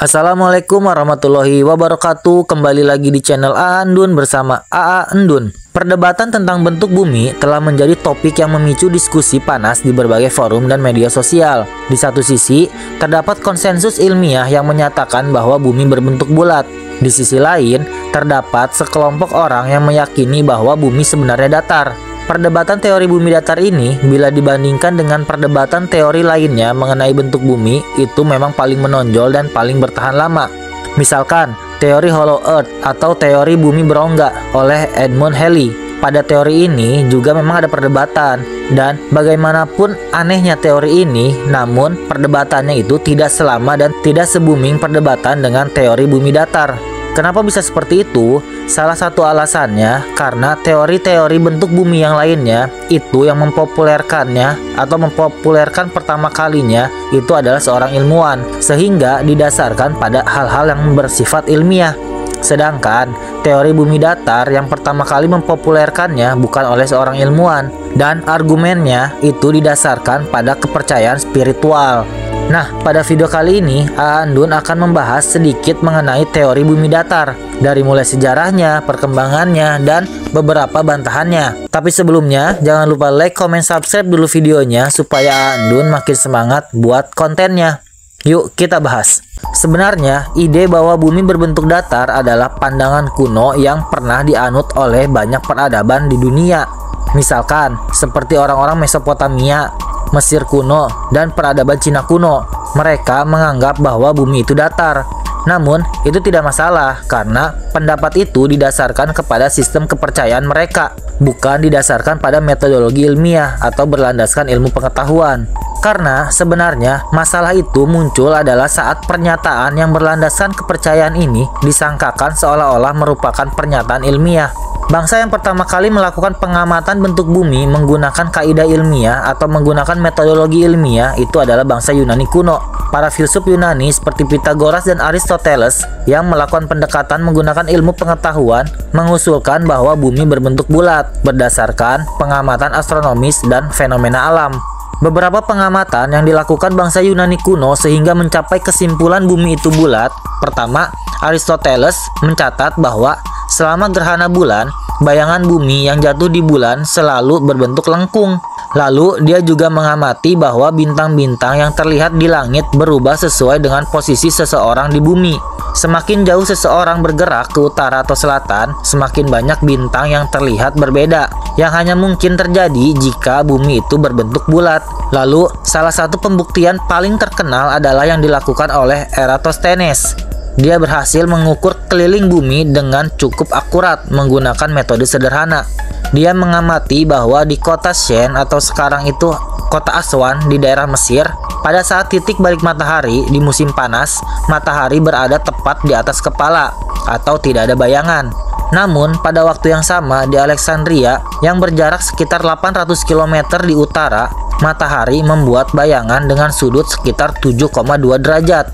Assalamualaikum warahmatullahi wabarakatuh. Kembali lagi di channel AA Endun bersama AA Endun. Perdebatan tentang bentuk bumi telah menjadi topik yang memicu diskusi panas di berbagai forum dan media sosial. Di satu sisi, terdapat konsensus ilmiah yang menyatakan bahwa bumi berbentuk bulat. Di sisi lain, terdapat sekelompok orang yang meyakini bahwa bumi sebenarnya datar. Perdebatan teori bumi datar ini, bila dibandingkan dengan perdebatan teori lainnya mengenai bentuk bumi, itu memang paling menonjol dan paling bertahan lama. Misalkan, teori Hollow Earth atau teori bumi berongga oleh Edmund Halley. Pada teori ini juga memang ada perdebatan, dan bagaimanapun anehnya teori ini, namun perdebatannya itu tidak selama dan tidak se-booming perdebatan dengan teori bumi datar. Kenapa bisa seperti itu? Salah satu alasannya karena teori-teori bentuk bumi yang lainnya itu yang mempopulerkannya atau mempopulerkan pertama kalinya itu adalah seorang ilmuwan, sehingga didasarkan pada hal-hal yang bersifat ilmiah. Sedangkan teori bumi datar yang pertama kali mempopulerkannya bukan oleh seorang ilmuwan, dan argumennya itu didasarkan pada kepercayaan spiritual. Nah, pada video kali ini, AA Endun akan membahas sedikit mengenai teori bumi datar, dari mulai sejarahnya, perkembangannya, dan beberapa bantahannya. Tapi sebelumnya, jangan lupa like, comment, subscribe dulu videonya, supaya AA Endun makin semangat buat kontennya. Yuk kita bahas. Sebenarnya, ide bahwa bumi berbentuk datar adalah pandangan kuno yang pernah dianut oleh banyak peradaban di dunia. Misalkan, seperti orang-orang Mesopotamia, Mesir kuno, dan peradaban Cina kuno. Mereka menganggap bahwa bumi itu datar. Namun, itu tidak masalah karena pendapat itu didasarkan kepada sistem kepercayaan mereka, bukan didasarkan pada metodologi ilmiah atau berlandaskan ilmu pengetahuan. Karena sebenarnya masalah itu muncul adalah saat pernyataan yang berlandaskan kepercayaan ini disangkakan seolah-olah merupakan pernyataan ilmiah. Bangsa yang pertama kali melakukan pengamatan bentuk bumi menggunakan kaidah ilmiah atau menggunakan metodologi ilmiah itu adalah bangsa Yunani kuno. Para filsuf Yunani seperti Pythagoras dan Aristoteles yang melakukan pendekatan menggunakan ilmu pengetahuan mengusulkan bahwa bumi berbentuk bulat berdasarkan pengamatan astronomis dan fenomena alam. Beberapa pengamatan yang dilakukan bangsa Yunani kuno sehingga mencapai kesimpulan bumi itu bulat. Pertama, Aristoteles mencatat bahwa selama gerhana bulan, bayangan bumi yang jatuh di bulan selalu berbentuk lengkung. Lalu, dia juga mengamati bahwa bintang-bintang yang terlihat di langit berubah sesuai dengan posisi seseorang di bumi. Semakin jauh seseorang bergerak ke utara atau selatan, semakin banyak bintang yang terlihat berbeda, yang hanya mungkin terjadi jika bumi itu berbentuk bulat. Lalu, salah satu pembuktian paling terkenal adalah yang dilakukan oleh Eratosthenes. Dia berhasil mengukur keliling bumi dengan cukup akurat menggunakan metode sederhana. Dia mengamati bahwa di kota Shen atau sekarang itu kota Aswan di daerah Mesir, pada saat titik balik matahari di musim panas, matahari berada tepat di atas kepala atau tidak ada bayangan. Namun, pada waktu yang sama di Alexandria yang berjarak sekitar 800 km di utara, matahari membuat bayangan dengan sudut sekitar 7,2 derajat.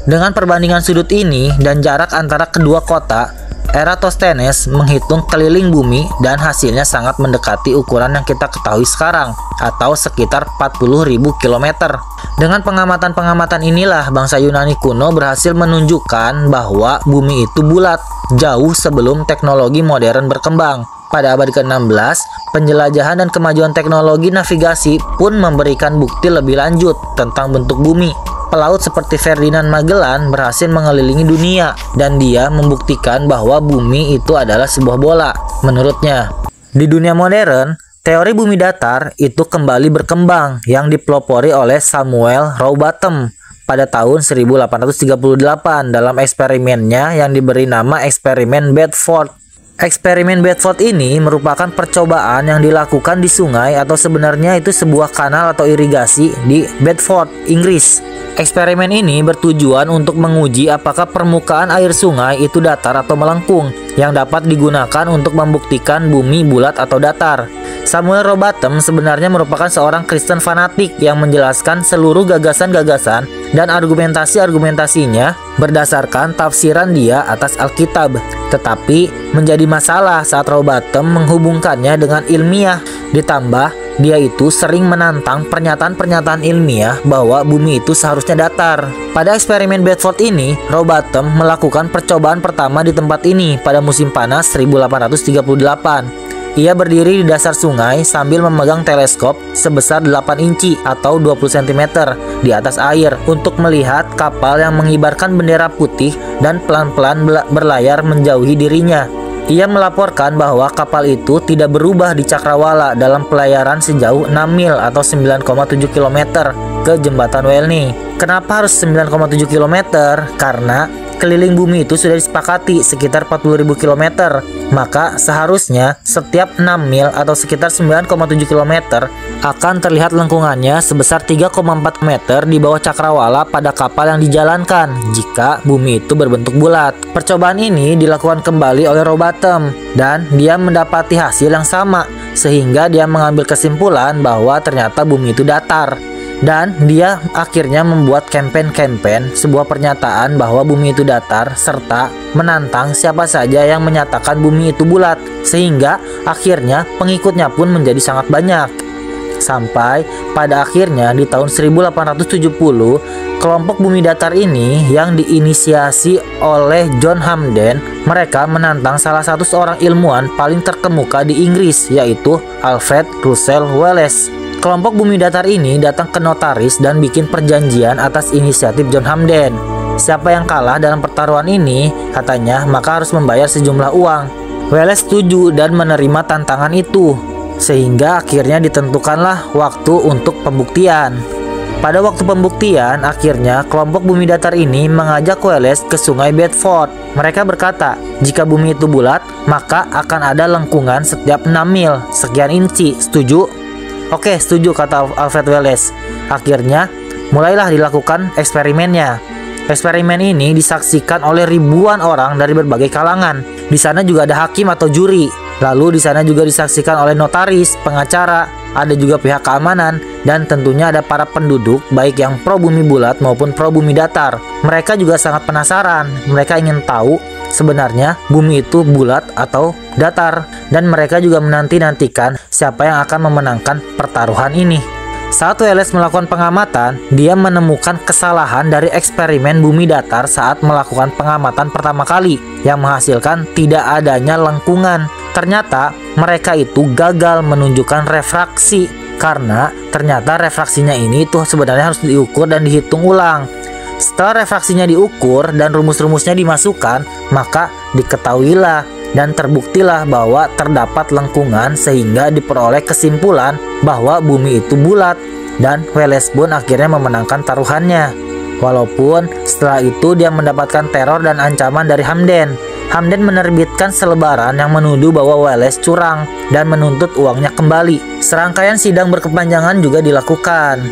Dengan perbandingan sudut ini dan jarak antara kedua kota, Eratosthenes menghitung keliling bumi dan hasilnya sangat mendekati ukuran yang kita ketahui sekarang, atau sekitar 40.000 km. Dengan pengamatan-pengamatan inilah bangsa Yunani kuno berhasil menunjukkan bahwa bumi itu bulat, jauh sebelum teknologi modern berkembang. Pada abad ke-16, penjelajahan dan kemajuan teknologi navigasi pun memberikan bukti lebih lanjut tentang bentuk bumi. Pelaut seperti Ferdinand Magellan berhasil mengelilingi dunia, dan dia membuktikan bahwa bumi itu adalah sebuah bola. Menurutnya, di dunia modern, teori bumi datar itu kembali berkembang yang dipelopori oleh Samuel Rowbotham pada tahun 1838 dalam eksperimennya yang diberi nama eksperimen Bedford. Eksperimen Bedford ini merupakan percobaan yang dilakukan di sungai atau sebenarnya itu sebuah kanal atau irigasi di Bedford, Inggris. Eksperimen ini bertujuan untuk menguji apakah permukaan air sungai itu datar atau melengkung, yang dapat digunakan untuk membuktikan bumi bulat atau datar. Samuel Rowbotham sebenarnya merupakan seorang Kristen fanatik yang menjelaskan seluruh gagasan-gagasan dan argumentasi-argumentasinya berdasarkan tafsiran dia atas Alkitab. Tetapi menjadi masalah saat Rowbotham menghubungkannya dengan ilmiah. Ditambah dia itu sering menantang pernyataan-pernyataan ilmiah bahwa bumi itu seharusnya datar. Pada eksperimen Bedford ini, Rowbotham melakukan percobaan pertama di tempat ini pada musim panas 1838. Ia berdiri di dasar sungai sambil memegang teleskop sebesar 8 inci atau 20 cm di atas air untuk melihat kapal yang mengibarkan bendera putih dan pelan-pelan berlayar menjauhi dirinya. Ia melaporkan bahwa kapal itu tidak berubah di cakrawala dalam pelayaran sejauh 6 mil atau 9,7 km ke jembatan Welny. Kenapa harus 9,7 km? Karena keliling bumi itu sudah disepakati sekitar 40.000 km. Maka seharusnya setiap 6 mil atau sekitar 9,7 km akan terlihat lengkungannya sebesar 3,4 meter di bawah cakrawala pada kapal yang dijalankan jika bumi itu berbentuk bulat. Percobaan ini dilakukan kembali oleh Rowbotham dan dia mendapati hasil yang sama sehingga dia mengambil kesimpulan bahwa ternyata bumi itu datar. Dan dia akhirnya membuat campaign sebuah pernyataan bahwa bumi itu datar serta menantang siapa saja yang menyatakan bumi itu bulat, sehingga akhirnya pengikutnya pun menjadi sangat banyak. Sampai pada akhirnya di tahun 1870 kelompok bumi datar ini yang diinisiasi oleh John Hamden, mereka menantang salah satu seorang ilmuwan paling terkemuka di Inggris, yaitu Alfred Russel Wallace. Kelompok bumi datar ini datang ke notaris dan bikin perjanjian atas inisiatif John Hamden. Siapa yang kalah dalam pertaruhan ini, katanya, maka harus membayar sejumlah uang. Wallace setuju dan menerima tantangan itu, sehingga akhirnya ditentukanlah waktu untuk pembuktian. Pada waktu pembuktian, akhirnya kelompok bumi datar ini mengajak Wallace ke sungai Bedford. Mereka berkata, jika bumi itu bulat, maka akan ada lengkungan setiap 6 mil, sekian inci. Setuju? Oke, setuju, kata Alfred Wallace. Akhirnya, mulailah dilakukan eksperimennya. Eksperimen ini disaksikan oleh ribuan orang dari berbagai kalangan. Di sana juga ada hakim atau juri. Lalu di sana juga disaksikan oleh notaris, pengacara, ada juga pihak keamanan, dan tentunya ada para penduduk, baik yang pro bumi bulat maupun pro bumi datar. Mereka juga sangat penasaran. Mereka ingin tahu sebenarnya bumi itu bulat atau datar, dan mereka juga menanti-nantikan siapa yang akan memenangkan pertaruhan ini. Saat Wallace melakukan pengamatan, dia menemukan kesalahan dari eksperimen bumi datar saat melakukan pengamatan pertama kali yang menghasilkan tidak adanya lengkungan. Ternyata mereka itu gagal menunjukkan refraksi karena ternyata refraksinya ini tuh sebenarnya harus diukur dan dihitung ulang. Setelah refraksinya diukur dan rumus-rumusnya dimasukkan, maka diketahuilah dan terbuktilah bahwa terdapat lengkungan sehingga diperoleh kesimpulan bahwa bumi itu bulat, dan Wallace pun akhirnya memenangkan taruhannya. Walaupun setelah itu dia mendapatkan teror dan ancaman dari Hamden. Hamden menerbitkan selebaran yang menuduh bahwa Wallace curang dan menuntut uangnya kembali. Serangkaian sidang berkepanjangan juga dilakukan.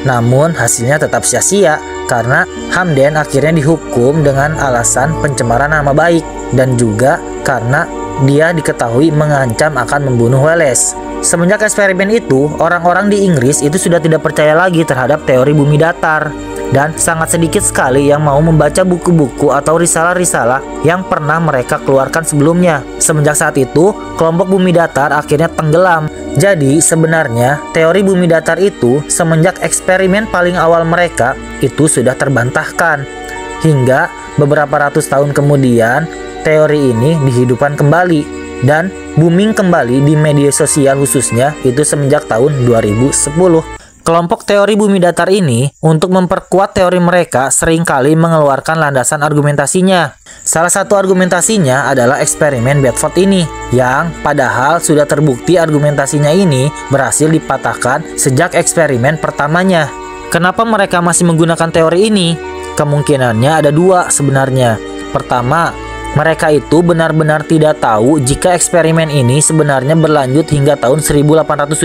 Namun hasilnya tetap sia-sia karena Hamden akhirnya dihukum dengan alasan pencemaran nama baik dan juga karena dia diketahui mengancam akan membunuh Wallace. Semenjak eksperimen itu, orang-orang di Inggris itu sudah tidak percaya lagi terhadap teori bumi datar. Dan sangat sedikit sekali yang mau membaca buku-buku atau risalah-risalah yang pernah mereka keluarkan sebelumnya. Semenjak saat itu, kelompok bumi datar akhirnya tenggelam. Jadi sebenarnya teori bumi datar itu semenjak eksperimen paling awal mereka itu sudah terbantahkan. Hingga beberapa ratus tahun kemudian, teori ini dihidupkan kembali dan booming kembali di media sosial khususnya itu semenjak tahun 2010. Kelompok teori bumi datar ini untuk memperkuat teori mereka seringkali mengeluarkan landasan argumentasinya. Salah satu argumentasinya adalah eksperimen Bedford ini, yang padahal sudah terbukti argumentasinya ini berhasil dipatahkan sejak eksperimen pertamanya. Kenapa mereka masih menggunakan teori ini? Kemungkinannya ada dua sebenarnya. Pertama, mereka itu benar-benar tidak tahu jika eksperimen ini sebenarnya berlanjut hingga tahun 1870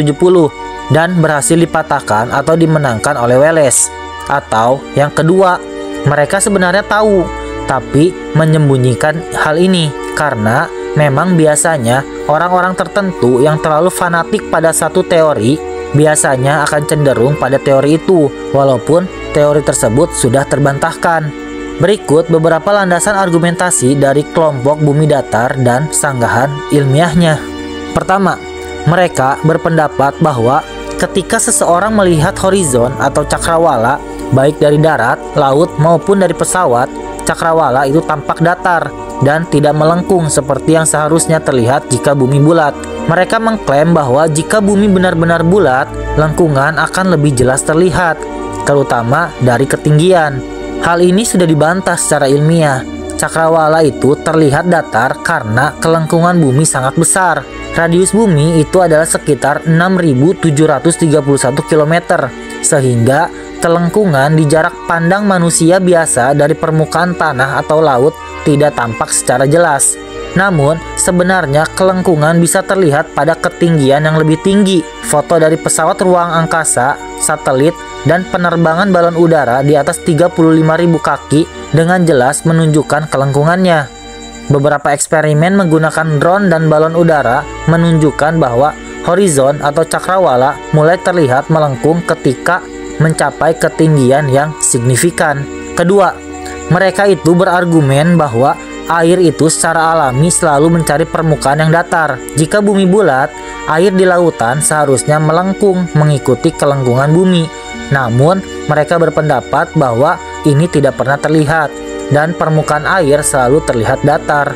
dan berhasil dipatahkan atau dimenangkan oleh Wallace. Atau yang kedua, mereka sebenarnya tahu tapi menyembunyikan hal ini karena memang biasanya orang-orang tertentu yang terlalu fanatik pada satu teori biasanya akan cenderung pada teori itu walaupun teori tersebut sudah terbantahkan. Berikut beberapa landasan argumentasi dari kelompok bumi datar dan sanggahan ilmiahnya. Pertama, mereka berpendapat bahwa ketika seseorang melihat horizon atau cakrawala, baik dari darat, laut, maupun dari pesawat, cakrawala itu tampak datar dan tidak melengkung seperti yang seharusnya terlihat jika bumi bulat. Mereka mengklaim bahwa jika bumi benar-benar bulat, lengkungan akan lebih jelas terlihat, terutama dari ketinggian. Hal ini sudah dibantah secara ilmiah. Cakrawala itu terlihat datar karena kelengkungan bumi sangat besar. Radius bumi itu adalah sekitar 6.731 km, sehingga kelengkungan di jarak pandang manusia biasa dari permukaan tanah atau laut tidak tampak secara jelas. Namun, sebenarnya kelengkungan bisa terlihat pada ketinggian yang lebih tinggi. Foto dari pesawat ruang angkasa, satelit, dan penerbangan balon udara di atas 35.000 kaki dengan jelas menunjukkan kelengkungannya. Beberapa eksperimen menggunakan drone dan balon udara menunjukkan bahwa horizon atau cakrawala mulai terlihat melengkung ketika mencapai ketinggian yang signifikan. Kedua, mereka itu berargumen bahwa air itu secara alami selalu mencari permukaan yang datar. Jika bumi bulat, air di lautan seharusnya melengkung mengikuti kelengkungan bumi. Namun, mereka berpendapat bahwa ini tidak pernah terlihat dan permukaan air selalu terlihat datar.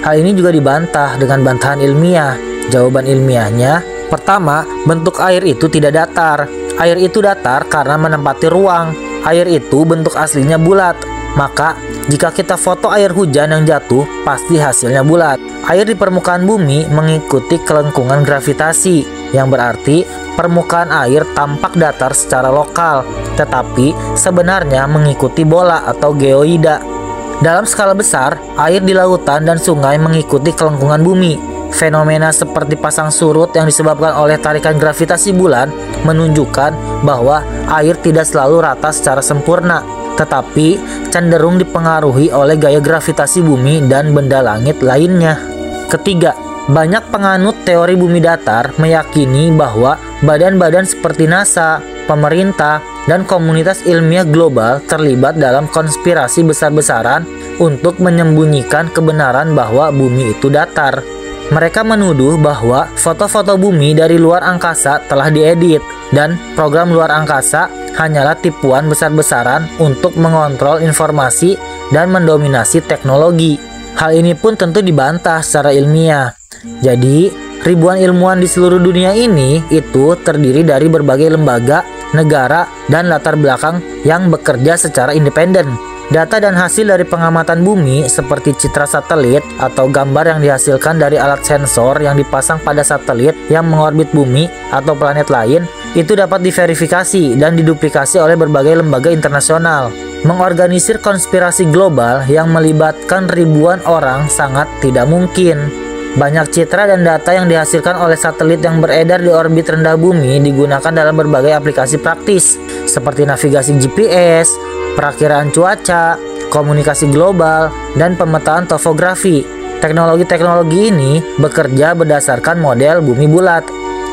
Hal ini juga dibantah dengan bantahan ilmiah. Jawaban ilmiahnya, pertama, bentuk air itu tidak datar. Air itu datar karena menempati ruang. Air itu bentuk aslinya bulat. Maka, jika kita foto air hujan yang jatuh, pasti hasilnya bulat. Air di permukaan bumi mengikuti kelengkungan gravitasi, yang berarti permukaan air tampak datar secara lokal, tetapi sebenarnya mengikuti bola atau geoida. Dalam skala besar, air di lautan dan sungai mengikuti kelengkungan bumi. Fenomena seperti pasang surut yang disebabkan oleh tarikan gravitasi bulan menunjukkan bahwa air tidak selalu rata secara sempurna, tetapi cenderung dipengaruhi oleh gaya gravitasi bumi dan benda langit lainnya. Ketiga, banyak penganut teori bumi datar meyakini bahwa badan-badan seperti NASA, pemerintah, dan komunitas ilmiah global terlibat dalam konspirasi besar-besaran untuk menyembunyikan kebenaran bahwa bumi itu datar. Mereka menuduh bahwa foto-foto bumi dari luar angkasa telah diedit dan program luar angkasa hanyalah tipuan besar-besaran untuk mengontrol informasi dan mendominasi teknologi. Hal ini pun tentu dibantah secara ilmiah. Jadi, ribuan ilmuwan di seluruh dunia ini itu terdiri dari berbagai lembaga, negara, dan latar belakang yang bekerja secara independen. Data dan hasil dari pengamatan bumi seperti citra satelit atau gambar yang dihasilkan dari alat sensor yang dipasang pada satelit yang mengorbit bumi atau planet lain itu dapat diverifikasi dan diduplikasi oleh berbagai lembaga internasional. Mengorganisir konspirasi global yang melibatkan ribuan orang sangat tidak mungkin. Banyak citra dan data yang dihasilkan oleh satelit yang beredar di orbit rendah bumi digunakan dalam berbagai aplikasi praktis seperti navigasi GPS, perakiraan cuaca, komunikasi global, dan pemetaan topografi. Teknologi-teknologi ini bekerja berdasarkan model bumi bulat.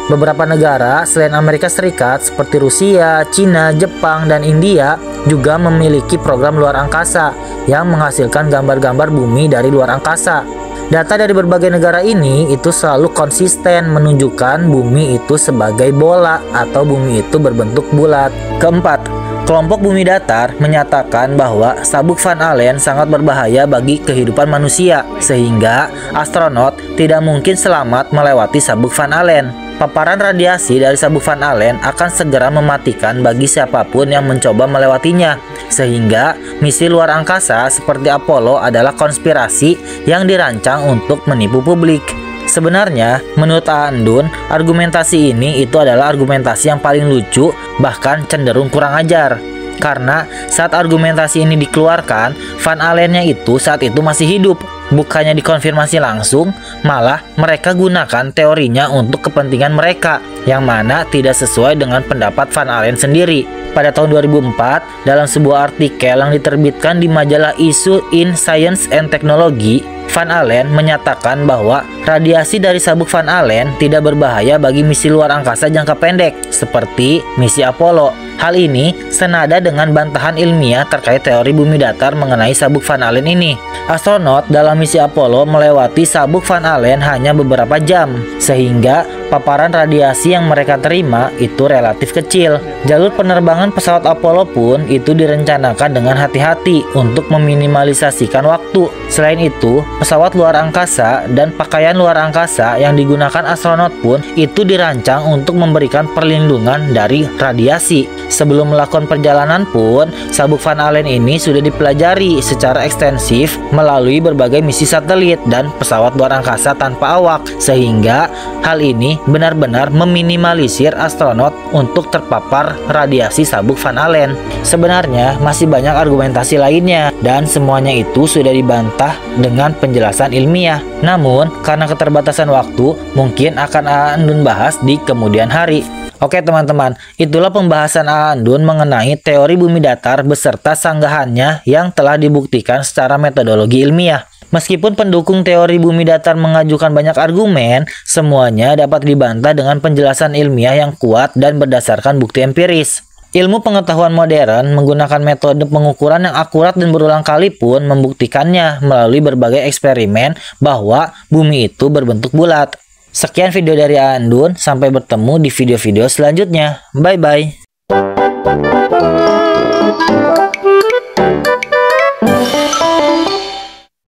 Beberapa negara selain Amerika Serikat seperti Rusia, Cina, Jepang, dan India juga memiliki program luar angkasa yang menghasilkan gambar-gambar bumi dari luar angkasa. Data dari berbagai negara ini itu selalu konsisten menunjukkan bumi itu sebagai bola atau bumi itu berbentuk bulat. Keempat, kelompok bumi datar menyatakan bahwa sabuk Van Allen sangat berbahaya bagi kehidupan manusia, sehingga astronot tidak mungkin selamat melewati sabuk Van Allen. Paparan radiasi dari sabuk Van Allen akan segera mematikan bagi siapapun yang mencoba melewatinya, sehingga misi luar angkasa seperti Apollo adalah konspirasi yang dirancang untuk menipu publik. Sebenarnya, menurut Andun, argumentasi ini itu adalah argumentasi yang paling lucu, bahkan cenderung kurang ajar. Karena saat argumentasi ini dikeluarkan, Van Allen-nya itu saat itu masih hidup. Bukannya dikonfirmasi langsung, malah mereka gunakan teorinya untuk kepentingan mereka, yang mana tidak sesuai dengan pendapat Van Allen sendiri. Pada tahun 2004, dalam sebuah artikel yang diterbitkan di majalah isu In Science and Technology, Van Allen menyatakan bahwa radiasi dari sabuk Van Allen tidak berbahaya bagi misi luar angkasa jangka pendek, seperti misi Apollo. Hal ini senada dengan bantahan ilmiah terkait teori bumi datar mengenai sabuk Van Allen ini. Astronot dalam misi Apollo melewati sabuk Van Allen hanya beberapa jam, sehingga paparan radiasi yang mereka terima itu relatif kecil. Jalur penerbangan pesawat Apollo pun itu direncanakan dengan hati-hati untuk meminimalisasikan waktu. Selain itu, pesawat luar angkasa dan pakaian luar angkasa yang digunakan astronot pun itu dirancang untuk memberikan perlindungan dari radiasi. Sebelum melakukan perjalanan pun, sabuk Van Allen ini sudah dipelajari secara ekstensif melalui berbagai misi satelit dan pesawat luar angkasa tanpa awak, sehingga hal ini benar-benar meminimalisir astronot untuk terpapar radiasi sabuk Van Allen. Sebenarnya masih banyak argumentasi lainnya dan semuanya itu sudah dibantah dengan penjelasan ilmiah. Namun karena keterbatasan waktu, mungkin akan Andun bahas di kemudian hari. Oke teman-teman, itulah pembahasan Andun mengenai teori bumi datar beserta sanggahannya yang telah dibuktikan secara metodologi ilmiah. Meskipun pendukung teori bumi datar mengajukan banyak argumen, semuanya dapat dibantah dengan penjelasan ilmiah yang kuat dan berdasarkan bukti empiris. Ilmu pengetahuan modern menggunakan metode pengukuran yang akurat dan berulang kali pun membuktikannya melalui berbagai eksperimen bahwa bumi itu berbentuk bulat. Sekian video dari Andun, sampai bertemu di video-video selanjutnya. Bye-bye.